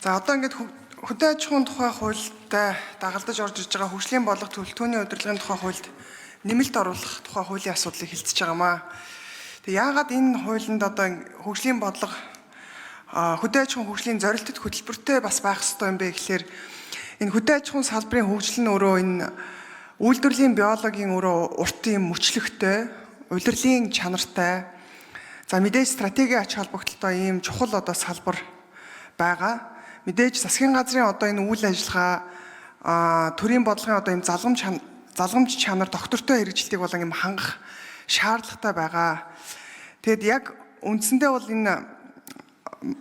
За одоо ингээд хөдөө аж ахуйн тухай хуультай дагалдаж орж иж байгаа хөгжлийн бодлого төлөвлөлтөөний удирдлагын тухай хуульд нэмэлт оруулах тухай хуулийн асуудлыг хэлцэж байгаамаа. Тэг яагаад энэ хуулинд одоо хөгжлийн бодлого хөдөө аж ахуйн хөгжлийн зорилттой хөтөлбөртэй бас байх ёстой юм бэ гэхээр энэ хөдөө аж ахуйн салбарын хөгжил нь өөрөө энэ үйлдвэрлэлийн биологийн өөрөө урт юм мөчлөгтэй, улирлын чанартай, за мэдээж стратегийн ач холбогдолтой ийм чухал одоо салбар байгаа. Мэдээж засгийн газрын одоо энэ үйл ажиллагаа төрийн бодлогын одоо ийм залгамж чанар доктортой хэрэгжилтийг болон ийм хангах шаардлагатай байгаа. Тэгэд яг үндсэндээ бол энэ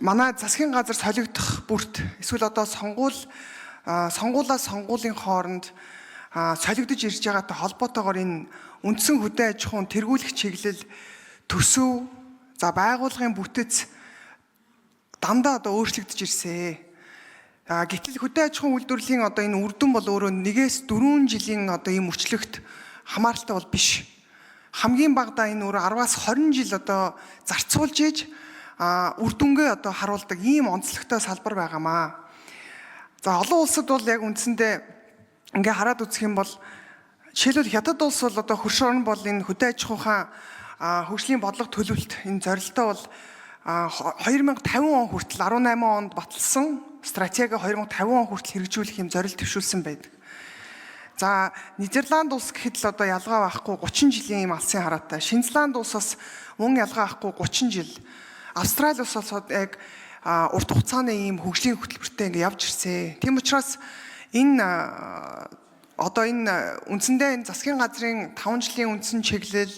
манай засгийн газар солигдох бүрт эсвэл одоо сонгуулаас сонгуулийн хооронд солигдож ирж байгаатай холбоотойгоор энэ үндсэн хөдөө аж ахуйн тэргүүлэх чиглэл төсөв за байгууллагын бүтэц дандаа одоо өөрчлөгдөж ирсэн. Гэтэл хөдөө аж ахуйн үйлдвэрлэлийн одоо энэ үр дүн бол өөрөө 1-4 жилийн одоо ийм өчлөгт хамааралтай бол биш. Хамгийн багадаа энэ өөрөө 10-аас 20 жил одоо зарцуулж иж үр дүнгээ одоо харуулдаг ийм онцлогтой салбар байгаамаа. За олон улсад бол яг үндсэндээ ингээ хараад үзэх юм бол жишээлбэл хятад улс бол одоо хөрш орн бол энэ хөдөө аж ахуйн хөгжлийн бодлого төлөвлөлт энэ зорилтоо бол 2050 он хүртэл 18 онд баталсан стратеги 2050 он хүртэл хэрэгжүүлэх юм зорилт төвшүүлсэн байдаг. За Нидерланд улс гэхэд л одоо ялгаа байхгүй 30 жилийн юм алсын хараатай. Шинзланд улс бас мөн ялгаа байхгүй 30 жил. Австрали улс бас яг урт хугацааны ийм хөгжлийн хөтөлбөртэй ингэ явж ирсэн. Тийм учраас энэ одоо энэ үндсэндээ энэ засгийн газрын 5 жилийн үндсэн чиглэл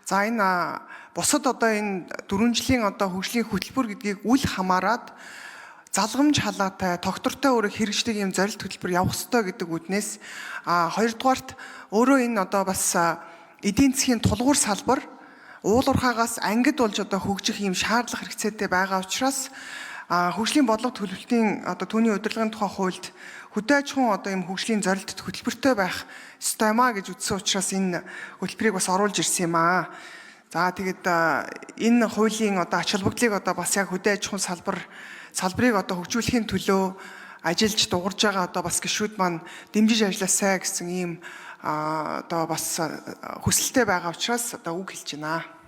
за энэ бусад одоо энэ 4 жилийн одоо хөгжлийн хөтөлбөр гэдгийг үл хамааран залгамж халаатай, доктортой өөрөө хэрэгждэг юм зорилт хөтөлбөр явах ёстой гэдэг үднээс хоёрдугаарт өөрөө энэ одоо бас эдийн засгийн тулгуур салбар уул уурхаагаас ангид болж одоо хөгжих юм шаардлага хэрэгцээтэй байгаа учраас хөгжлийн бодлого төлөвлөлтийн одоо түүний удирдлагын тухай хуульд хөдөө аж ахуйн одоо юм хөгжлийн зорилттой хөтөлбөртэй байх ёстой маа гэж үзсэн учраас энэ хөтөлбөрийг бас оруулж ирсэн юм аа. За тэгээд энэ хуулийн одоо ач холбогдлыг одоо бас яг хөдөө аж ахуйн салбарыг одоо хөгжүүлэхийн төлөө ажиллаж дуурж байгаа одоо бас гишүүд маань дэмжиж ажилласаа гэсэн ийм одоо бас хүсэлтэй байгаа учраас одоо үг хэлж байна.